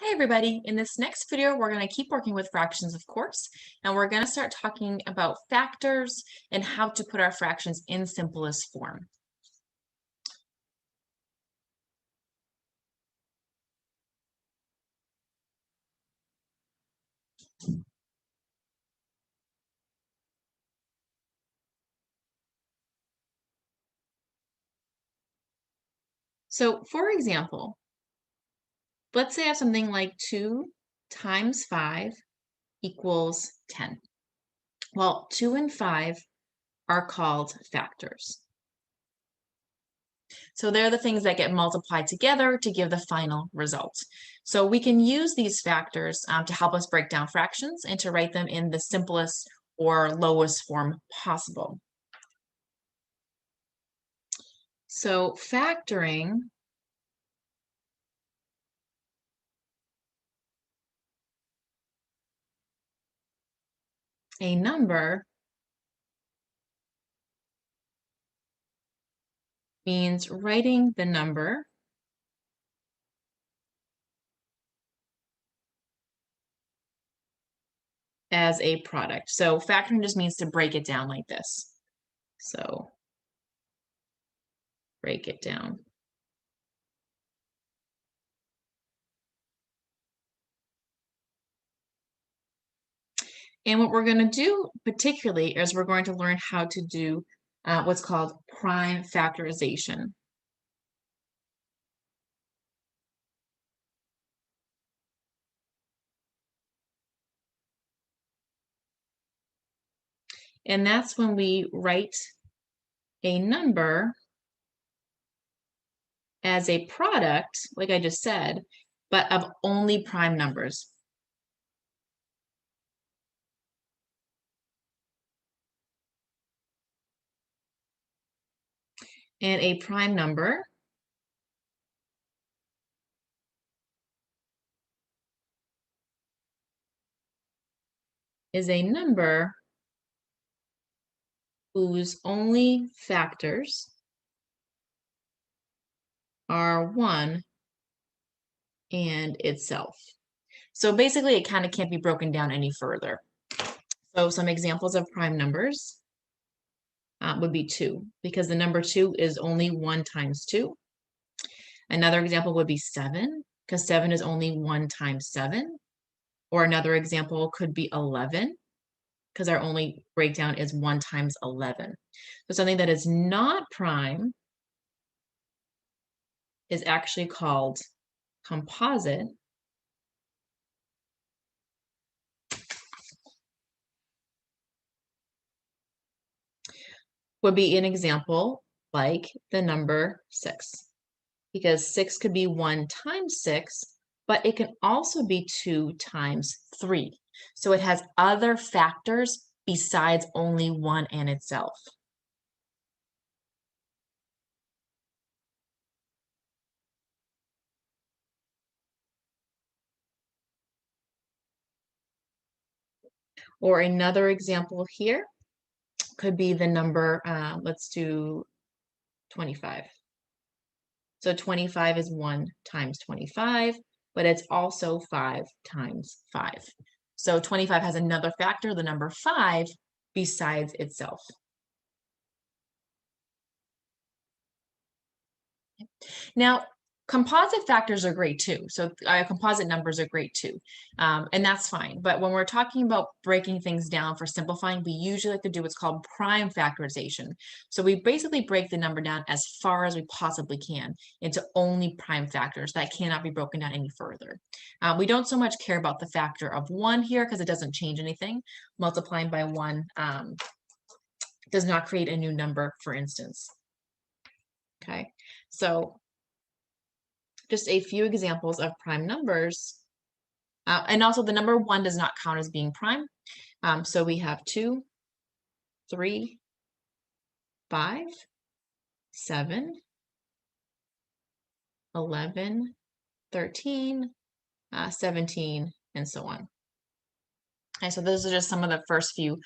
Hi everybody, in this next video we're going to keep working with fractions, of course, and we're going to start talking about factors and how to put our fractions in simplest form. So for example, let's say I have something like 2 times 5 equals 10. Well, 2 and 5 are called factors. So they're the things that get multiplied together to give the final result. So we can use these factors to help us break down fractions and to write them in the simplest or lowest form possible. So factoring a number means writing the number as a product. So factoring just means to break it down like this. So break it down. And what we're going to do particularly is we're going to learn how to do what's called prime factorization. And that's when we write a number as a product, like I just said, but of only prime numbers. And a prime number is a number whose only factors are 1 and itself. So basically, it kind of can't be broken down any further. So some examples of prime numbers would be 2, because the number 2 is only 1 times 2. Another example would be 7, because 7 is only 1 times 7. Or another example could be 11, because our only breakdown is 1 times 11. So something that is not prime is actually called composite. Would be an example like the number 6, because 6 could be 1 times 6, but it can also be 2 times 3. So it has other factors besides only 1 and itself. Or another example here could be the number, let's do 25. So 25 is 1 times 25, but it's also 5 times 5. So 25 has another factor, the number 5, besides itself. Now, composite factors are great too. So composite numbers are great too. And that's fine. But when we're talking about breaking things down for simplifying, we usually like to do what's called prime factorization. So we basically break the number down as far as we possibly can into only prime factors that cannot be broken down any further. We don't so much care about the factor of 1 here because it doesn't change anything. Multiplying by 1 does not create a new number, for instance. Okay, so just a few examples of prime numbers. And also the number 1 does not count as being prime. So we have 2, 3, 5, 7, 11, 13, 17, and so on. Okay, so those are just some of the first few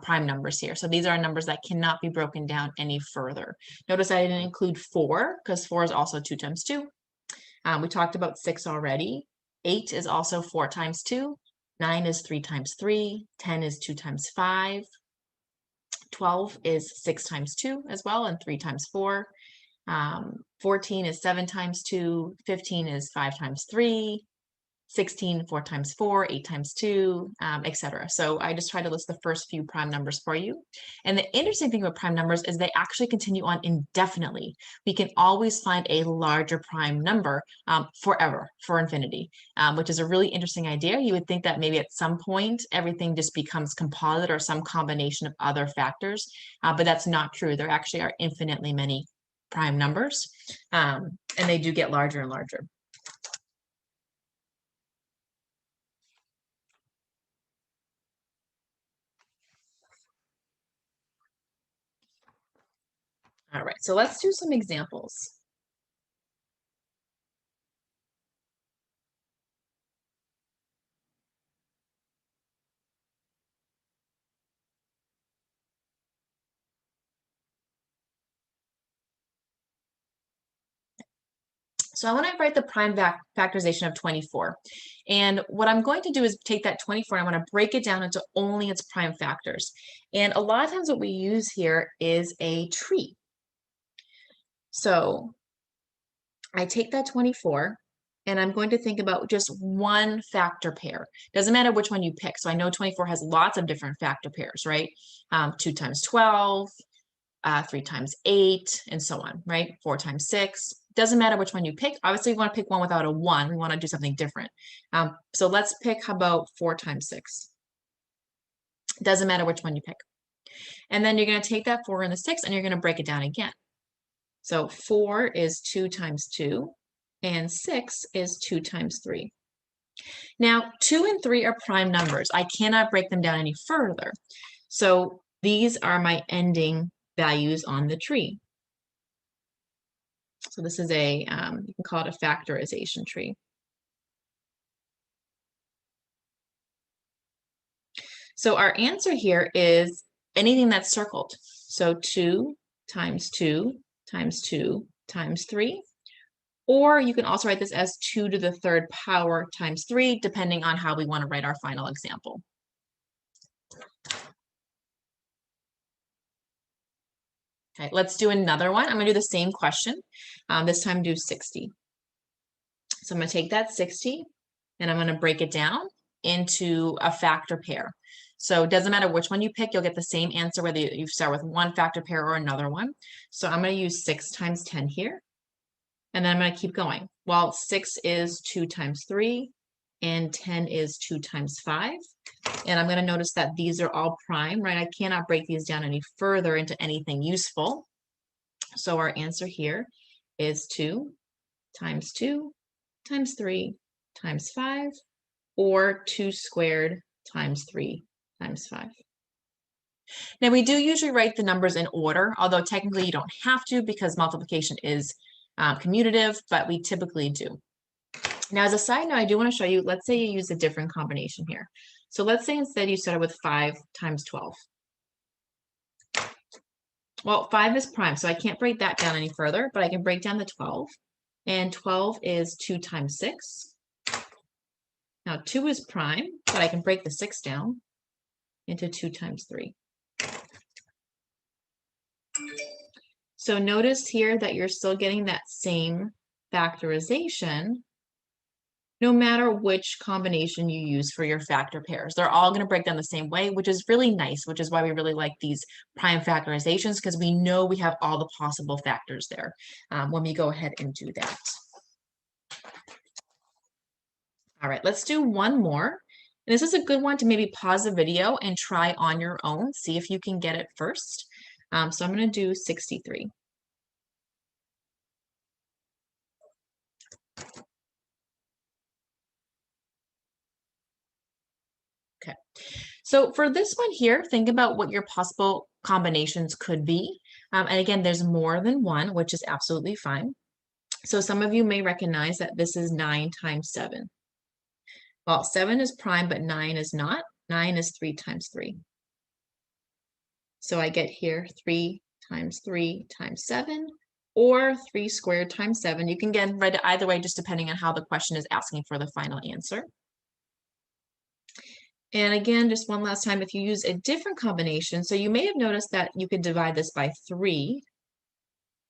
prime numbers here. So these are numbers that cannot be broken down any further. Notice I didn't include 4 because 4 is also 2 times 2. We talked about 6 already. 8 is also 4 times 2. 9 is 3 times 3. 10 is 2 times 5. 12 is 6 times 2 as well, and 3 times 4. 14 is 7 times 2. 15 is 5 times 3. 16, 4 times 4, 8 times 2, etc. So I just try to list the first few prime numbers for you. And the interesting thing about prime numbers is they actually continue on indefinitely. We can always find a larger prime number forever, for infinity, which is a really interesting idea. You would think that maybe at some point everything just becomes composite or some combination of other factors, but that's not true. There actually are infinitely many prime numbers, and they do get larger and larger. All right, so let's do some examples. So I want to write the prime factorization of 24. And what I'm going to do is take that 24 and I want to break it down into only its prime factors. And a lot of times what we use here is a tree. So I take that 24 and I'm going to think about just one factor pair. Doesn't matter which one you pick. So I know 24 has lots of different factor pairs, right? 2 times 12, 3 times 8, and so on, right? 4 times 6. Doesn't matter which one you pick. Obviously, we want to pick one without a 1. We want to do something different. So let's pick, how about 4 times 6? Doesn't matter which one you pick. And then you're going to take that 4 and the 6, and you're going to break it down again. So 4 is 2 times 2, and 6 is 2 times 3. Now, 2 and 3 are prime numbers. I cannot break them down any further. So these are my ending values on the tree. So this is a, you can call it a factorization tree. So our answer here is anything that's circled. So 2 times 2 times 2 times 3. Or you can also write this as 2 to the 3rd power times 3, depending on how we want to write our final example. Okay, let's do another one. I'm going to do the same question. This time do 60. So I'm going to take that 60 and I'm going to break it down into a factor pair. So it doesn't matter which one you pick, you'll get the same answer whether you start with one factor pair or another one. So I'm going to use 6 times 10 here. And then I'm going to keep going. Well, 6 is 2 times 3 and 10 is 2 times 5. And I'm going to notice that these are all prime, right? I cannot break these down any further into anything useful. So our answer here is 2 times 2 times 3 times 5, or 2 squared times 3 times 5. Now we do usually write the numbers in order, although technically you don't have to because multiplication is commutative, but we typically do. Now, as a side note, I do want to show you, let's say you use a different combination here. So let's say instead you started with 5 times 12. Well, 5 is prime, so I can't break that down any further, but I can break down the 12. And 12 is 2 times 6. Now, 2 is prime, but I can break the 6 down into 2 times 3. So notice here that you're still getting that same factorization no matter which combination you use for your factor pairs. They're all going to break down the same way, which is really nice, which is why we really like these prime factorizations, because we know we have all the possible factors there when we go ahead and do that. All right, let's do one more. And this is a good one to maybe pause the video and try on your own, see if you can get it first. So I'm going to do 63. Okay, so for this one here, think about what your possible combinations could be. And again, there's more than one, which is absolutely fine. So some of you may recognize that this is 9 times 7. Well, 7 is prime, but 9 is not. 9 is 3 times 3. So I get here 3 times 3 times 7, or 3 squared times 7. You can again write it either way, just depending on how the question is asking for the final answer. And again, just one last time, if you use a different combination, so you may have noticed that you could divide this by 3,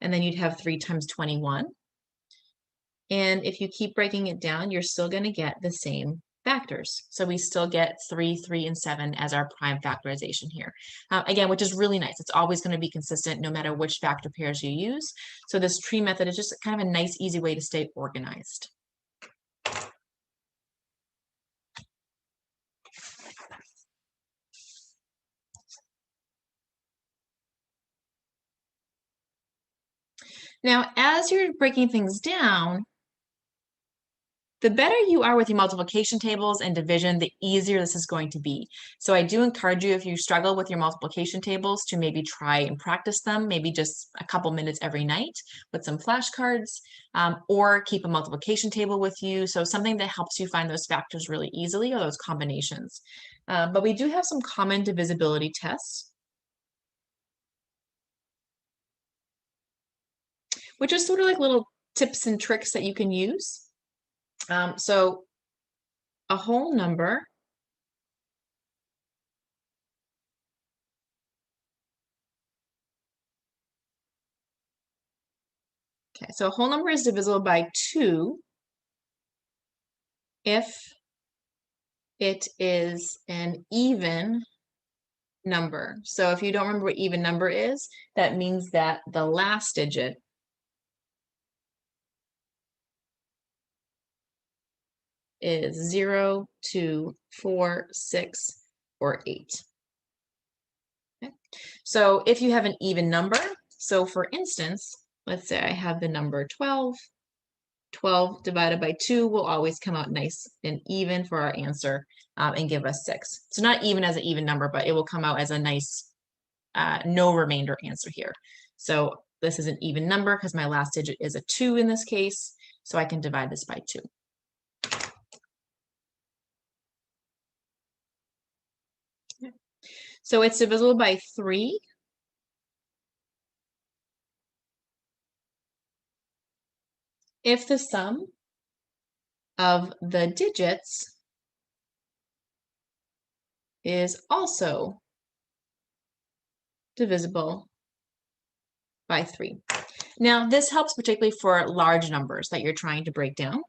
and then you'd have 3 times 21. And if you keep breaking it down, you're still going to get the same factors. So we still get 3, 3, and 7 as our prime factorization here. Again, which is really nice. It's always going to be consistent no matter which factor pairs you use. So this tree method is just kind of a nice, easy way to stay organized. Now, as you're breaking things down, the better you are with your multiplication tables and division, the easier this is going to be. So I do encourage you, if you struggle with your multiplication tables, to maybe try and practice them, maybe just a couple minutes every night with some flashcards, or keep a multiplication table with you. So something that helps you find those factors really easily, or those combinations. But we do have some common divisibility tests, which are sort of like little tips and tricks that you can use. So a whole number Okay, so a whole number is divisible by 2 if it is an even number. So if you don't remember what even number is, that means that the last digit is 0, 2, 4, 6, or 8. Okay. So if you have an even number, so for instance, let's say I have the number 12. 12 divided by 2 will always come out nice and even for our answer, and give us 6. So not even as an even number, but it will come out as a nice no remainder answer here. So this is an even number because my last digit is a 2 in this case, so I can divide this by 2. So it's divisible by 3. If the sum of the digits is also divisible by 3. Now, this helps particularly for large numbers that you're trying to break down.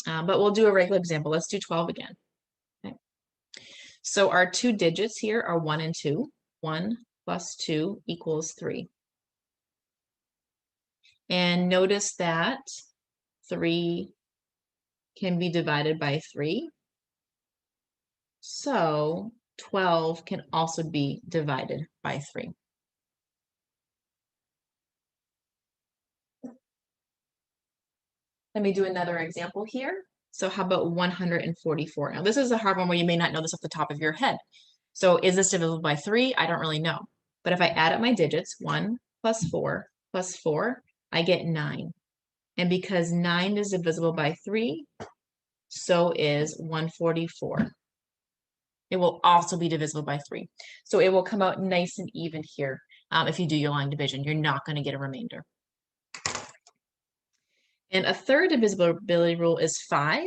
But we'll do a regular example. Let's do 12 again. Okay. So our two digits here are 1 and 2. 1 plus 2 equals 3. And notice that 3 can be divided by 3. So 12 can also be divided by 3. Let me do another example here. So how about 144? Now this is a hard one where you may not know this off the top of your head. So is this divisible by 3? I don't really know. But if I add up my digits, 1 plus 4 plus 4, I get 9. And because 9 is divisible by 3, so is 144. It will also be divisible by 3. So it will come out nice and even here. If you do your line division, you're not going to get a remainder. And a third divisibility rule is 5.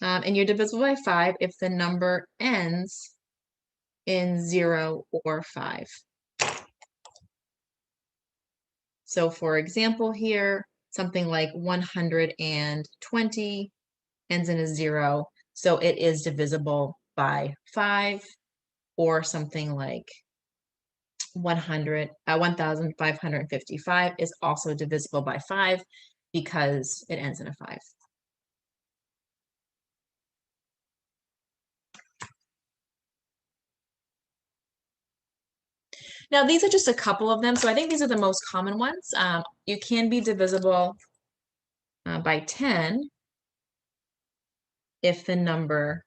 And you're divisible by 5 if the number ends in 0 or 5. So for example here, something like 120 ends in a 0, so it is divisible by 5, or something like 1,555 is also divisible by 5 because it ends in a 5. Now, these are just a couple of them, so I think these are the most common ones. You can be divisible by 10 if the number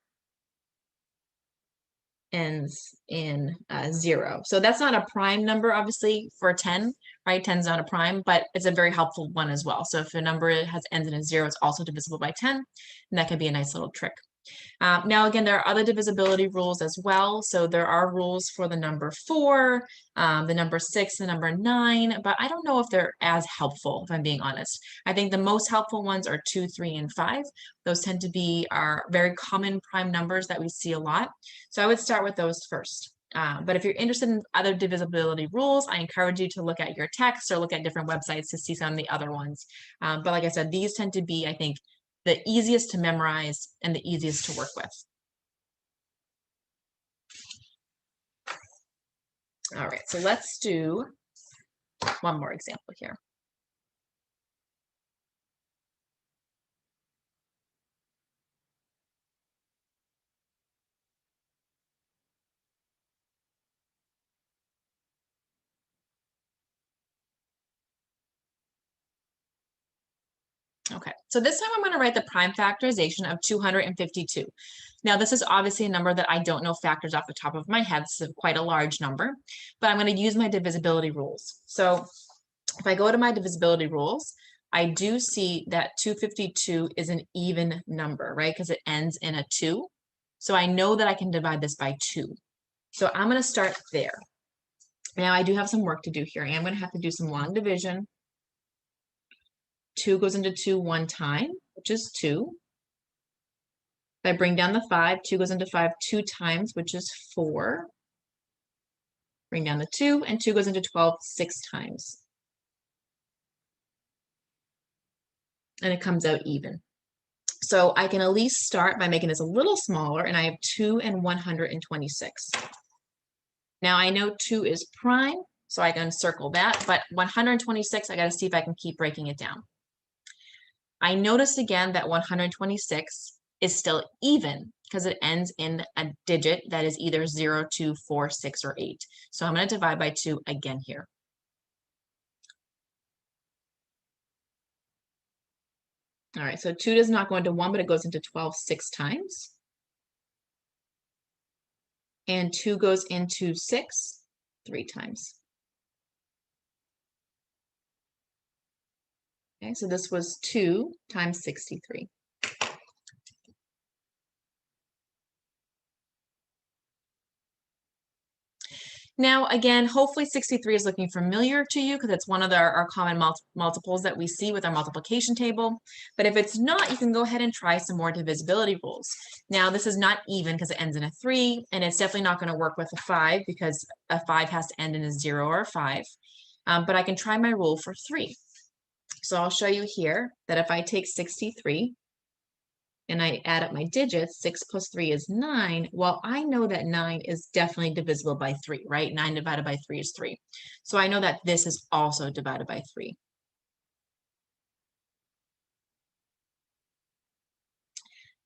ends in 0. So that's not a prime number, obviously, for 10, right? 10 is not a prime, but it's a very helpful one as well. So if a number ends in a 0, it's also divisible by 10, and that can be a nice little trick. Now, again, there are other divisibility rules as well. So there are rules for the number 4, the number 6, the number 9, but I don't know if they're as helpful, if I'm being honest. I think the most helpful ones are 2, 3, and 5. Those tend to be our very common prime numbers that we see a lot. So I would start with those first. But if you're interested in other divisibility rules, I encourage you to look at your text or look at different websites to see some of the other ones. But like I said, these tend to be, I think, the easiest to memorize and the easiest to work with. All right, so let's do one more example here. Okay, so this time I'm going to write the prime factorization of 252. Now, this is obviously a number that I don't know factors off the top of my head. This is quite a large number, but I'm going to use my divisibility rules. So if I go to my divisibility rules, I do see that 252 is an even number, right? Because it ends in a 2. So I know that I can divide this by 2. So I'm going to start there. Now, I do have some work to do here. I am going to have to do some long division. 2 goes into 2 one time, which is 2. If I bring down the 5, 2 goes into 5 2 times, which is 4. Bring down the 2, and 2 goes into 12 6 times. And it comes out even. So I can at least start by making this a little smaller, and I have 2 and 126. Now I know 2 is prime, so I can circle that, but 126, I got to see if I can keep breaking it down. I notice again that 126 is still even because it ends in a digit that is either 0, 2, 4, 6, or 8. So I'm going to divide by 2 again here. All right, so 2 does not go into 1, but it goes into 12 6 times. And 2 goes into 6 3 times. Okay, so this was 2 times 63. Now, again, hopefully 63 is looking familiar to you because it's one of our common multiples that we see with our multiplication table. But if it's not, you can go ahead and try some more divisibility rules. Now, this is not even because it ends in a 3, and it's definitely not going to work with a 5 because a 5 has to end in a 0 or a 5. But I can try my rule for 3. So I'll show you here that if I take 63 and I add up my digits, 6 plus 3 is 9. Well, I know that 9 is definitely divisible by 3, right? 9 divided by 3 is 3. So I know that this is also divided by 3.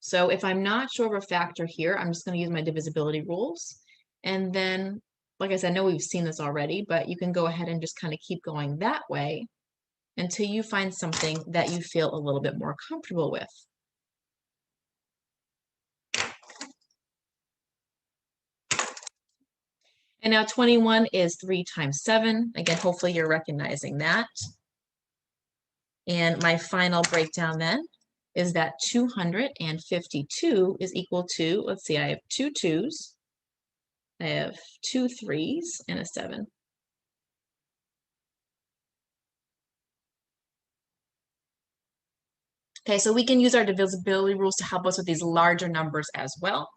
So if I'm not sure of a factor here, I'm just going to use my divisibility rules. And then, like I said, I know we've seen this already, but you can go ahead and just kind of keep going that way until you find something that you feel a little bit more comfortable with. And now 21 is 3 times 7. Again, hopefully you're recognizing that. And my final breakdown then is that 252 is equal to, let's see, I have 2 2s, I have 2 3s, and a 7. Okay, so we can use our divisibility rules to help us with these larger numbers as well.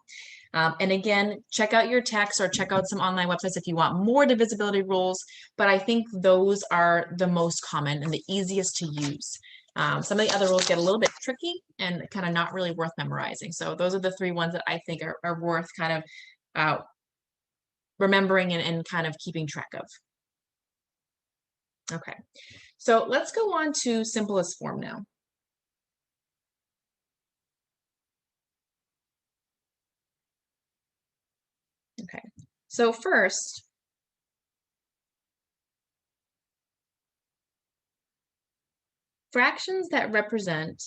And again, check out your text or check out some online websites if you want more divisibility rules, but I think those are the most common and the easiest to use. Some of the other rules get a little bit tricky and kind of not really worth memorizing. So those are the 3 ones that I think are worth kind of remembering and kind of keeping track of. Okay, so let's go on to simplest form now. Okay, so first, fractions that represent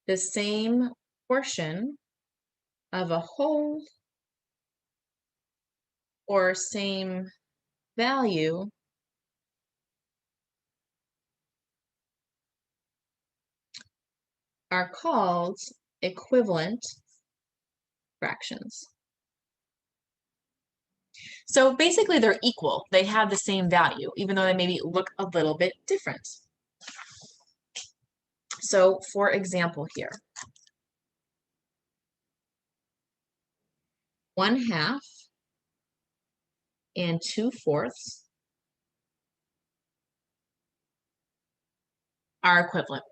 the same portion of a whole or same value are called equivalent fractions. So basically they're equal. They have the same value, even though they maybe look a little bit different. So for example here, 1/2 and 2/4 are equivalent.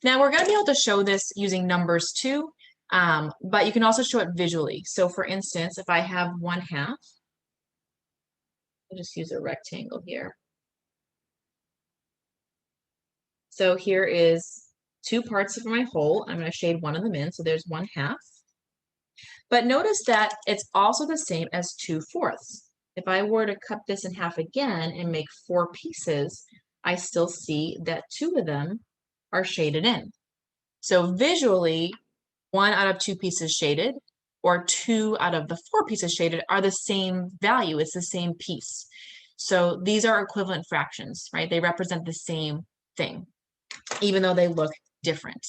Now we're going to be able to show this using numbers too, but you can also show it visually. So for instance, if I have 1/2, I'll just use a rectangle here. So here is 2 parts of my whole. I'm going to shade one of them in. So there's 1/2. But notice that it's also the same as 2/4. If I were to cut this in half again and make 4 pieces, I still see that 2 of them are shaded in. So visually, 1 out of 2 pieces shaded or 2 out of the 4 pieces shaded are the same value. It's the same piece. So these are equivalent fractions, right? They represent the same thing, even though they look different.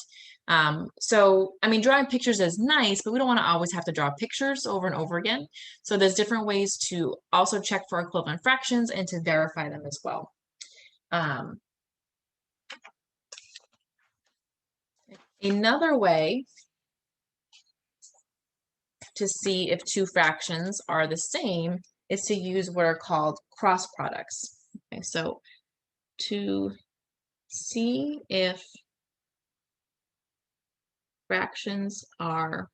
So, I mean, drawing pictures is nice, but we don't want to always have to draw pictures over and over again. So there's different ways to also check for equivalent fractions and to verify them as well. Another way to see if 2 fractions are the same is to use what are called cross products. Okay, so to see if fractions are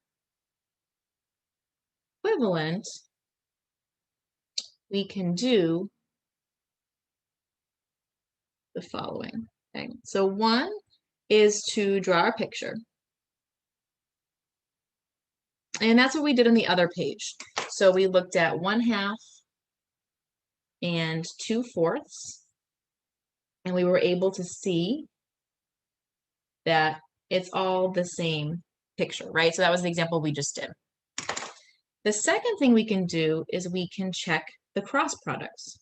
equivalent, we can do the following. Okay, so one is to draw a picture. And that's what we did on the other page. So we looked at 1/2 and 2/4, and we were able to see that it's all the same picture, right? So that was the example we just did. The second thing we can do is we can check the cross products.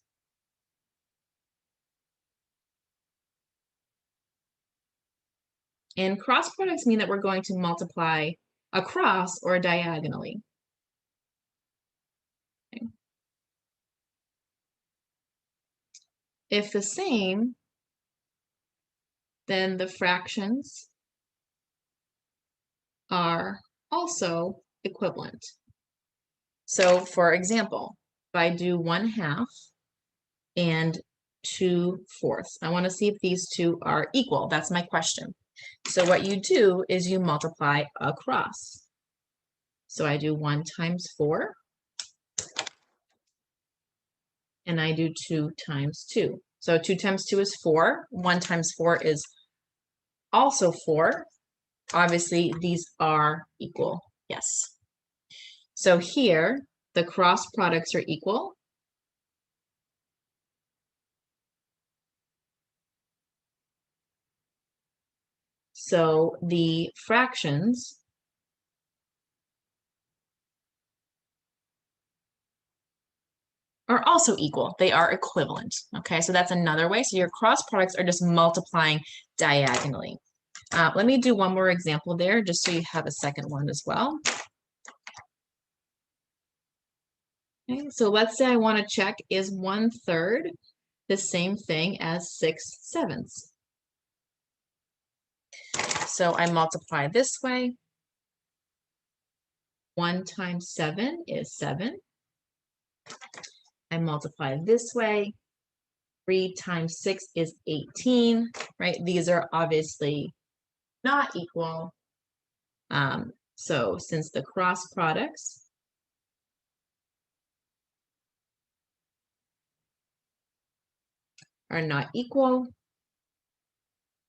And cross products mean that we're going to multiply across or diagonally. Okay. If the same, then the fractions are also equivalent. So for example, if I do 1/2 and 2/4, I want to see if these two are equal. That's my question. So what you do is you multiply across. So I do 1 times 4, and I do 2 times 2. So 2 times 2 is 4. 1 times 4 is also 4. Obviously, these are equal. Yes. So here, the cross products are equal. So the fractions are also equal. They are equivalent. Okay, so that's another way. So your cross products are just multiplying diagonally. Let me do one more example there, just so you have a second one as well. Okay, so let's say I want to check, is 1/3 the same thing as 6/7? So I multiply this way. 1 times 7 is 7. I multiply this way. 3 times 6 is 18, right? These are obviously not equal. So since the cross products are not equal,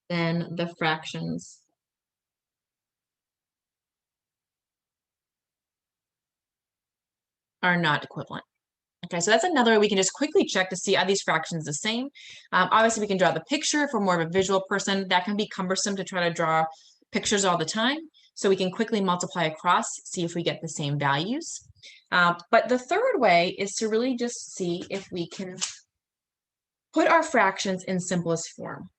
then the fractions are not equivalent. Okay, so that's another way we can just quickly check to see, are these fractions the same? Obviously, we can draw the picture. If we're more of a visual person, that can be cumbersome to try to draw pictures all the time. So we can quickly multiply across, see if we get the same values. But the third way is to really just see if we can put our fractions in simplest form.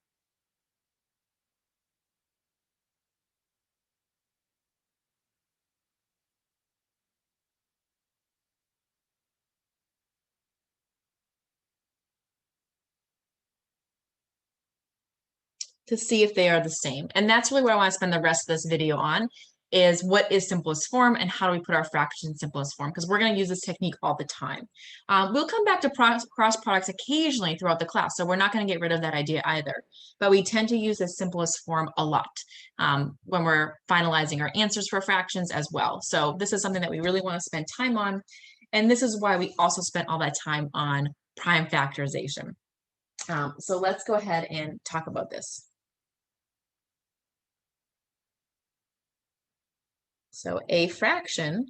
to see if they are the same. And that's really what I want to spend the rest of this video on, is what is simplest form and how do we put our fractions in simplest form, because we're going to use this technique all the time. We'll come back to cross products occasionally throughout the class, so we're not going to get rid of that idea either. But we tend to use the simplest form a lot when we're finalizing our answers for fractions as well. So this is something that we really want to spend time on. And this is why we also spent all that time on prime factorization. So let's go ahead and talk about this. So a fraction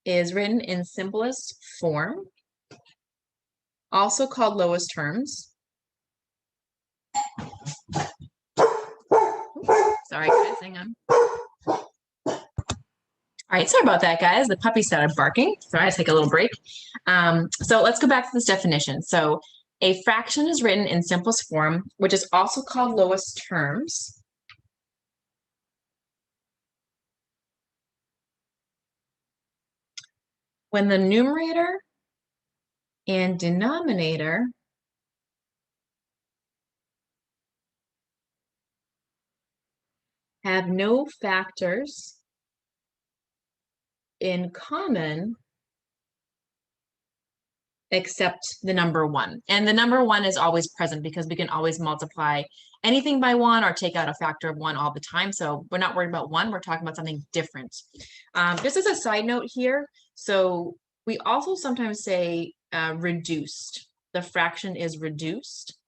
is written in simplest form, also called lowest terms. Sorry, guys, hang on. All right, sorry about that, guys. The puppy started barking. Sorry, I take a little break. So let's go back to this definition. So a fraction is written in simplest form, which is also called lowest terms. When the numerator and denominator have no factors in common except the number 1. And the number 1 is always present because we can always multiply anything by 1 or take out a factor of 1 all the time. So we're not worried about 1, we're talking about something different. Just as a side note here, so we also sometimes say reduced. The fraction is reduced.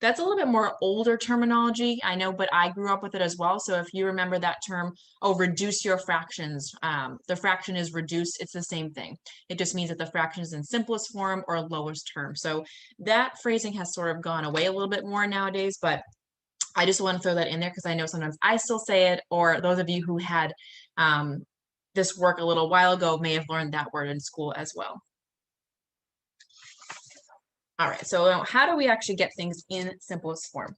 That's a little bit more older terminology, I know, but I grew up with it as well. So if you remember that term, oh, reduce your fractions, the fraction is reduced, it's the same thing. It just means that the fraction is in simplest form or lowest term. So that phrasing has sort of gone away a little bit more nowadays, but I just want to throw that in there because I know sometimes I still say it, or those of you who had this work a little while ago may have learned that word in school as well. All right, so how do we actually get things in simplest form?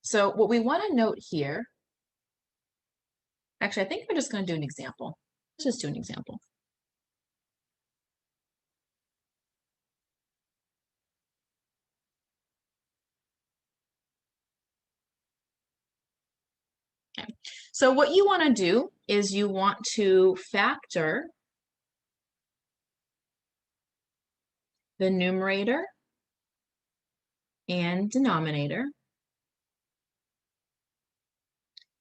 So what we want to note here, actually, I think we're just going to do an example. Let's just do an example. Okay. So what you want to do is you want to factor the numerator and denominator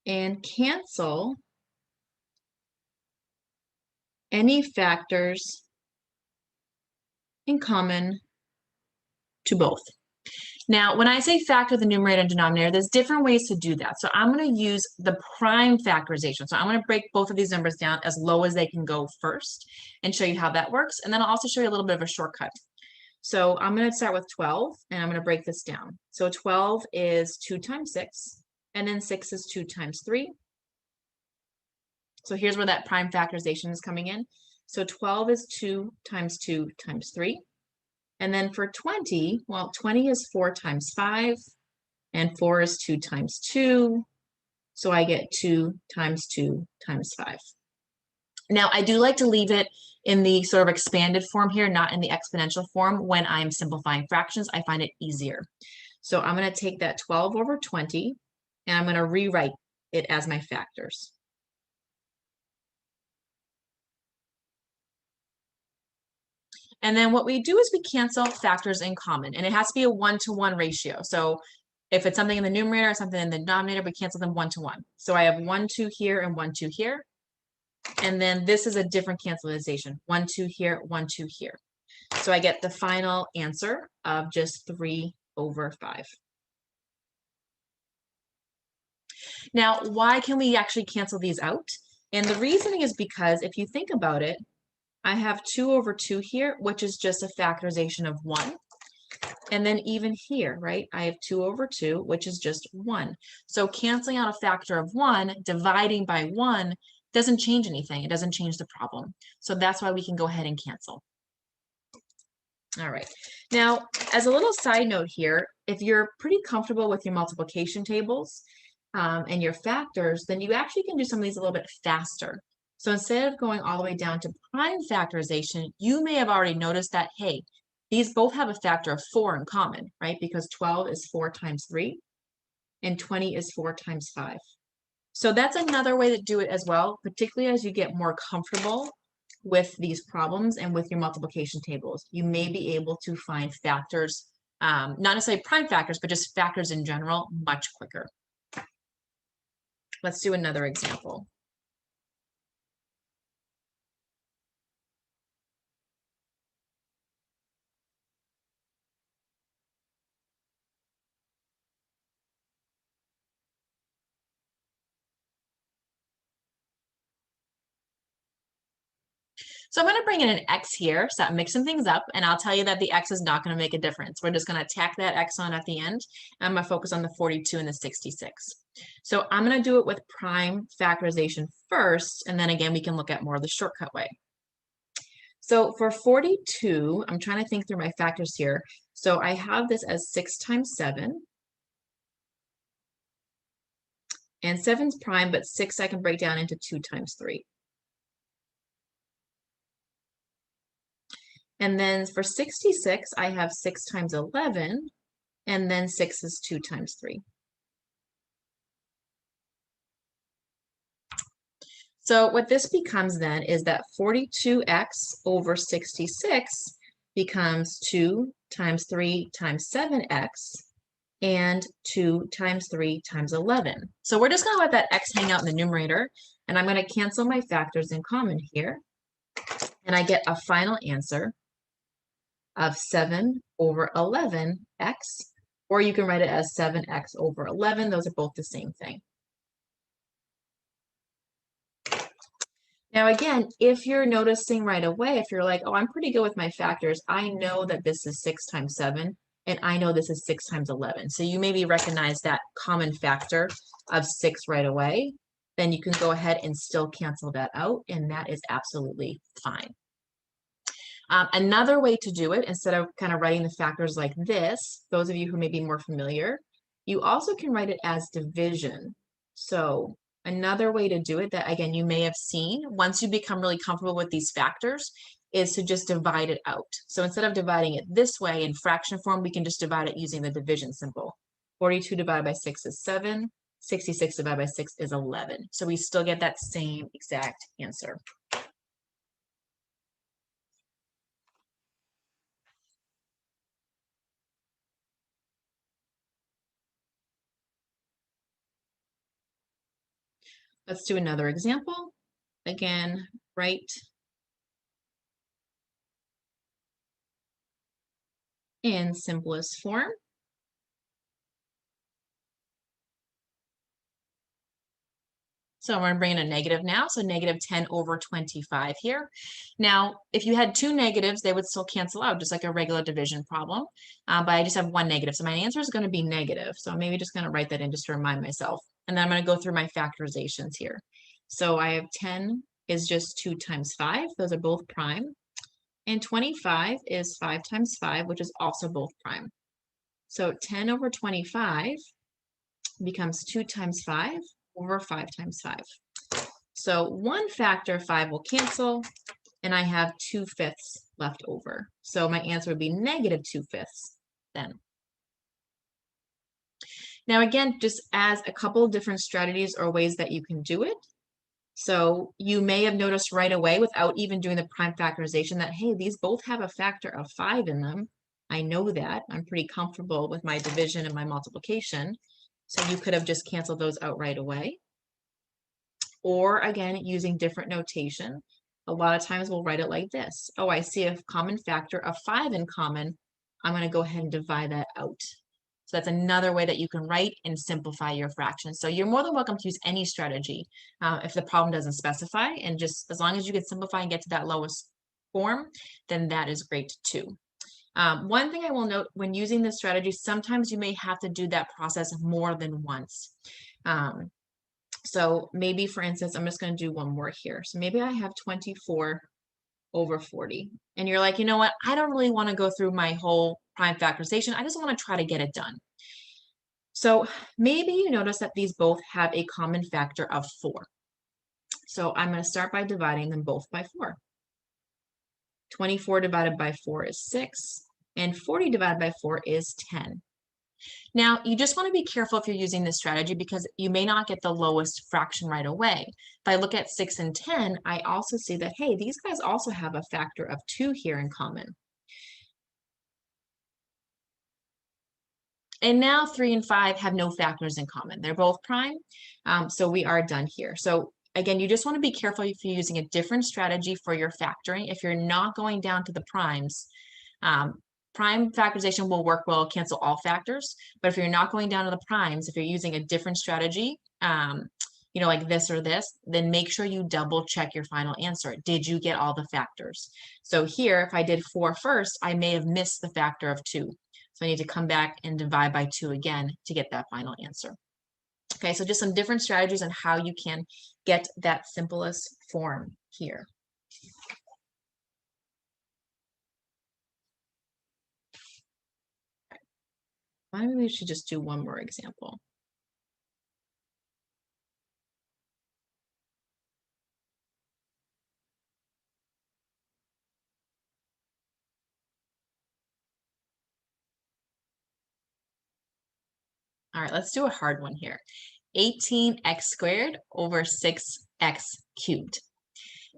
and cancel any factors in common to both. Now, when I say factor the numerator and denominator, there's different ways to do that. So I'm going to use the prime factorization. So I'm going to break both of these numbers down as low as they can go first and show you how that works. And then I'll also show you a little bit of a shortcut. So I'm going to start with 12 and I'm going to break this down. So 12 is 2 times 6, and then 6 is 2 times 3. So here's where that prime factorization is coming in. So 12 is 2 times 2 times 3. And then for 20, well, 20 is 4 times 5, and 4 is 2 times 2. So I get 2 times 2 times 5. Now, I do like to leave it in the sort of expanded form here, not in the exponential form. When I'm simplifying fractions, I find it easier. So I'm going to take that 12 over 20, and I'm going to rewrite it as my factors. And then what we do is we cancel factors in common, and it has to be a 1-to-1 ratio. So if it's something in the numerator or something in the denominator, we cancel them 1-to-1. So I have 1, 2 here and 1, 2 here. And then this is a different cancelization, 1, 2 here, 1, 2 here. So I get the final answer of just 3 over 5. Now, why can we actually cancel these out? And the reasoning is because if you think about it, I have 2 over 2 here, which is just a factorization of 1. And then even here, right, I have 2 over 2, which is just 1. So canceling out a factor of 1, dividing by 1, doesn't change anything. It doesn't change the problem. So that's why we can go ahead and cancel. All right. Now, as a little side note here, if you're pretty comfortable with your multiplication tables, and your factors, then you actually can do some of these a little bit faster. So instead of going all the way down to prime factorization, you may have already noticed that, hey, these both have a factor of 4 in common, right? Because 12 is 4 times 3 and 20 is 4 times 5. So that's another way to do it as well, particularly as you get more comfortable with these problems and with your multiplication tables. You may be able to find factors, not necessarily prime factors, but just factors in general much quicker. Let's do another example. So I'm going to bring in an x here, so I'm mixing things up, and I'll tell you that the x is not going to make a difference. We're just going to tack that x on at the end. And I'm going to focus on the 42 and the 66. So I'm going to do it with prime factorization first, and then again, we can look at more of the shortcut way. So for 42, I'm trying to think through my factors here. So I have this as 6 times 7. And 7's prime, but 6 I can break down into 2 times 3. And then for 66, I have 6 times 11, and then 6 is 2 times 3. So what this becomes then is that 42x over 66 becomes 2 times 3 times 7x, and 2 times 3 times 11. So we're just going to let that x hang out in the numerator, and I'm going to cancel my factors in common here, and I get a final answer of 7 over 11x, or you can write it as 7x over 11. Those are both the same thing. Now, again, if you're noticing right away, if you're like, oh, I'm pretty good with my factors, I know that this is 6 times 7, and I know this is 6 times 11. So you maybe recognize that common factor of 6 right away, then you can go ahead and still cancel that out, and that is absolutely fine. Another way to do it, instead of kind of writing the factors like this, those of you who may be more familiar, you also can write it as division. So another way to do it that, again, you may have seen once you become really comfortable with these factors is to just divide it out. So instead of dividing it this way in fraction form, we can just divide it using the division symbol. 42 divided by 6 is 7. 66 divided by 6 is 11. So we still get that same exact answer. Let's do another example. Again, write in simplest form. So I'm going to bring in a negative now. So negative 10 over 25 here. Now, if you had 2 negatives, they would still cancel out just like a regular division problem. But I just have 1 negative. So my answer is going to be negative. So I'm maybe just going to write that in just to remind myself. And then I'm going to go through my factorizations here. So I have 10 is just 2 times 5. Those are both prime. And 25 is 5 times 5, which is also both prime. So 10 over 25 becomes 2 times 5 over 5 times 5. So one factor, 5 will cancel, and I have 2/5 left over. So my answer would be negative 2/5 then. Now again, just as a couple of different strategies or ways that you can do it. So you may have noticed right away without even doing the prime factorization that, hey, these both have a factor of 5 in them. I know that. I'm pretty comfortable with my division and my multiplication. So you could have just canceled those out right away. Or again, using different notation. A lot of times we'll write it like this. Oh, I see a common factor of 5 in common. I'm going to go ahead and divide that out. So that's another way that you can write and simplify your fractions. So you're more than welcome to use any strategy if the problem doesn't specify. And just as long as you can simplify and get to that lowest form, then that is great too. One thing I will note when using this strategy, sometimes you may have to do that process more than once. So maybe, for instance, I'm just going to do one more here. So maybe I have 24 over 40. And you're like, you know what? I don't really want to go through my whole prime factorization. I just want to try to get it done. So maybe you notice that these both have a common factor of 4. So I'm going to start by dividing them both by 4. 24 divided by 4 is 6, and 40 divided by 4 is 10. Now, you just want to be careful if you're using this strategy because you may not get the lowest fraction right away. If I look at 6 and 10, I also see that, hey, these guys also have a factor of 2 here in common. And now 3 and 5 have no factors in common. They're both prime, so we are done here. So again, you just want to be careful if you're using a different strategy for your factoring. If you're not going down to the primes, prime factorization will work well, cancel all factors. But if you're not going down to the primes, if you're using a different strategy, you know, like this or this, then make sure you double check your final answer. Did you get all the factors? So here, if I did 4 first, I may have missed the factor of 2. So I need to come back and divide by 2 again to get that final answer. Okay, so just some different strategies on how you can get that simplest form here. Maybe we should just do one more example. All right, let's do a hard one here. 18x squared over 6x cubed.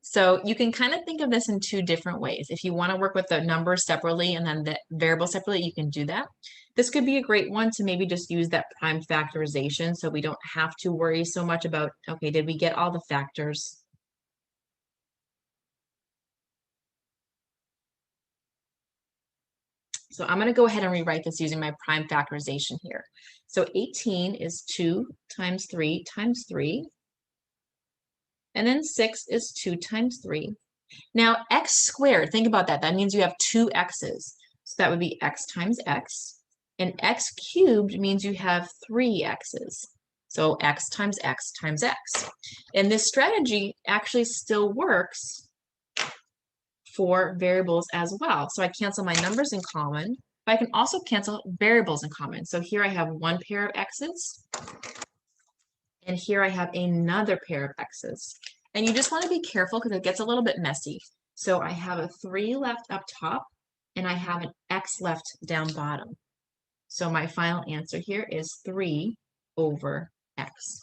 So you can kind of think of this in 2 different ways. If you want to work with the numbers separately and then the variable separately, you can do that. This could be a great one to maybe just use that prime factorization so we don't have to worry so much about, okay, did we get all the factors? So I'm going to go ahead and rewrite this using my prime factorization here. So 18 is 2 times 3 times 3. And then 6 is 2 times 3. Now, x squared, think about that. That means you have 2 x's. So that would be x times x. And x cubed means you have 3 x's. So x times x times x. And this strategy actually still works for variables as well. So I cancel my numbers in common, but I can also cancel variables in common. So here I have 1 pair of x's, and here I have another pair of x's. And you just want to be careful because it gets a little bit messy. So I have a 3 left up top, and I have an x left down bottom. So my final answer here is 3 over x.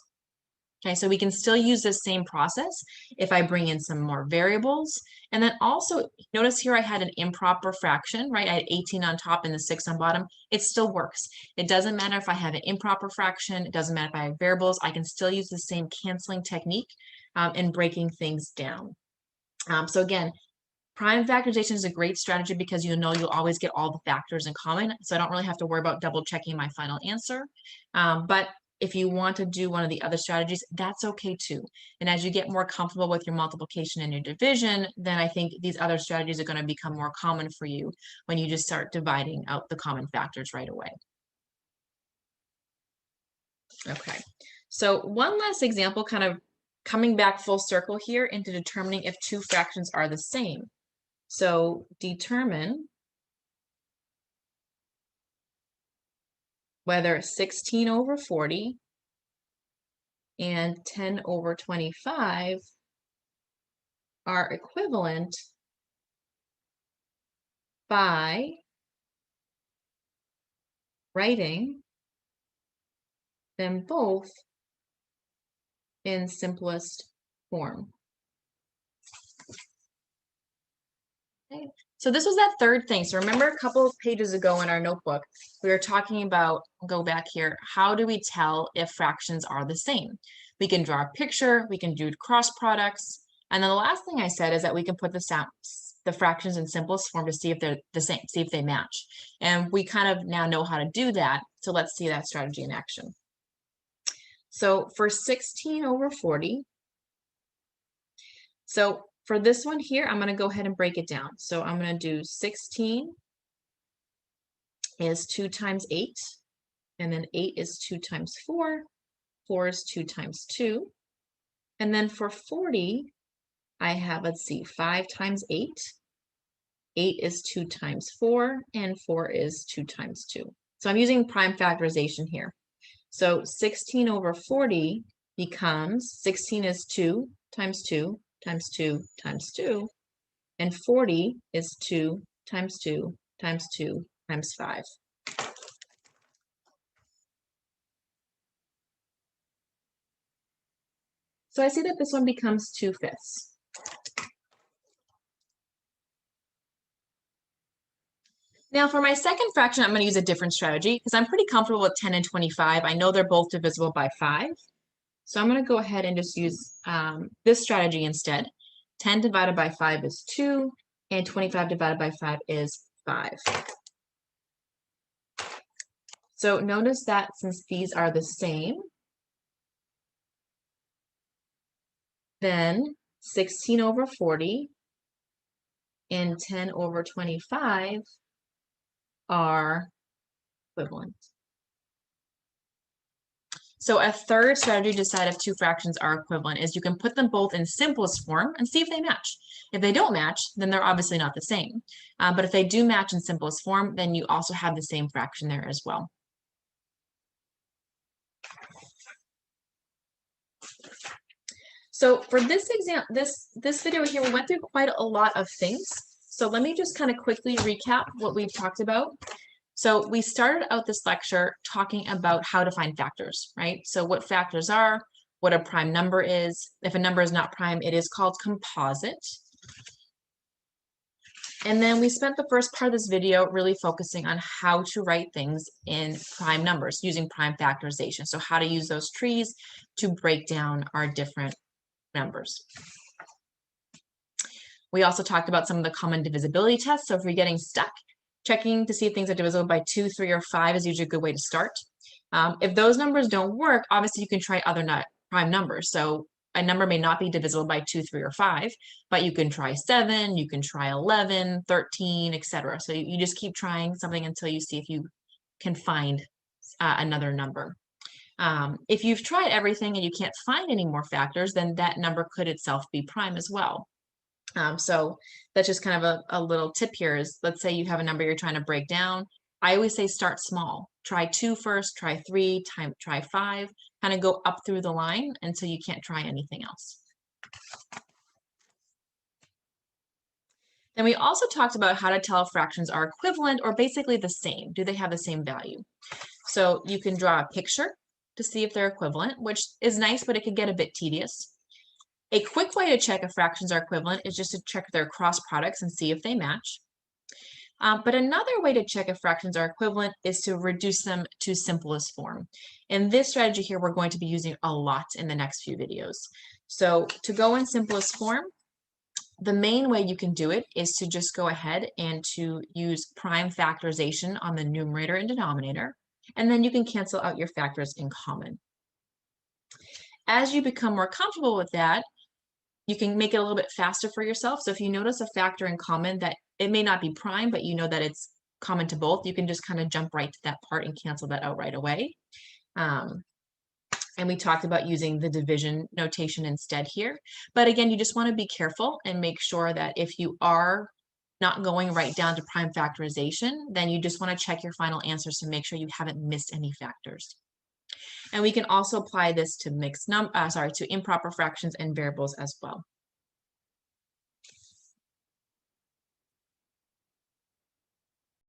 Okay, so we can still use the same process if I bring in some more variables. And then also, notice here I had an improper fraction, right? I had 18 on top and the 6 on bottom. It still works. It doesn't matter if I have an improper fraction. It doesn't matter if I have variables. I can still use the same canceling technique in breaking things down. So again, prime factorization is a great strategy because you know you'll always get all the factors in common. So I don't really have to worry about double checking my final answer. But if you want to do one of the other strategies, that's okay too. And as you get more comfortable with your multiplication and your division, then I think these other strategies are going to become more common for you when you just start dividing out the common factors right away. Okay, so one last example, kind of coming back full circle here into determining if 2 fractions are the same. So determine whether 16 over 40 and 10 over 25 are equivalent by writing them both in simplest form. Okay. So this was that third thing. So remember a couple of pages ago in our notebook, we were talking about, go back here, how do we tell if fractions are the same? We can draw a picture, we can do cross products, and then the last thing I said is that we can put the fractions in simplest form to see if they're the same, see if they match. And we kind of now know how to do that, so let's see that strategy in action. So for 16 over 40, so for this one here, I'm going to go ahead and break it down. So I'm going to do 16 is 2 times 8, and then 8 is 2 times 4, 4 is 2 times 2. And then for 40, I have, let's see, 5 times 8, 8 is 2 times 4, and 4 is 2 times 2. So I'm using prime factorization here. So 16 over 40 becomes, 16 is 2 times 2 times 2 times 2, and 40 is 2 times 2 times 2 times 5. So I see that this one becomes 2/5. Now for my second fraction, I'm going to use a different strategy because I'm pretty comfortable with 10 and 25. I know they're both divisible by 5. So I'm going to go ahead and just use this strategy instead. 10 divided by 5 is 2, and 25 divided by 5 is 5. So notice that since these are the same, then 16 over 40 and 10 over 25 are equivalent. So a third strategy to decide if two fractions are equivalent is you can put them both in simplest form and see if they match. If they don't match, then they're obviously not the same. But if they do match in simplest form, then you also have the same fraction there as well. So for this this video here, we went through quite a lot of things. So let me just kind of quickly recap what we've talked about. So we started out this lecture talking about how to find factors, right? So what factors are, what a prime number is. If a number is not prime, it is called composite. And then we spent the first part of this video really focusing on how to write things in prime numbers using prime factorization. So how to use those trees to break down our different numbers. We also talked about some of the common divisibility tests. So if you're getting stuck, checking to see if things are divisible by 2, 3, or 5 is usually a good way to start. If those numbers don't work, obviously you can try other prime numbers. So a number may not be divisible by 2, 3, or 5, but you can try 7, you can try 11, 13, etc. So you just keep trying something until you see if you can find another number. If you've tried everything and you can't find any more factors, then that number could itself be prime as well. So that's just kind of a little tip here is, let's say you have a number you're trying to break down. I always say start small. Try 2 first, try 3, try 5, kind of go up through the line until you can't try anything else. Then we also talked about how to tell if fractions are equivalent or basically the same. Do they have the same value? So you can draw a picture to see if they're equivalent, which is nice, but it could get a bit tedious. A quick way to check if fractions are equivalent is just to check their cross products and see if they match. But another way to check if fractions are equivalent is to reduce them to simplest form. And this strategy here we're going to be using a lot in the next few videos. So to go in simplest form, the main way you can do it is to just go ahead and to use prime factorization on the numerator and denominator, and then you can cancel out your factors in common. As you become more comfortable with that, you can make it a little bit faster for yourself. So if you notice a factor in common that it may not be prime, but you know that it's common to both, you can just kind of jump right to that part and cancel that out right away. And we talked about using the division notation instead here. But again, you just want to be careful and make sure that if you are not going right down to prime factorization, then you just want to check your final answers to make sure you haven't missed any factors. And we can also apply this to to improper fractions and variables as well.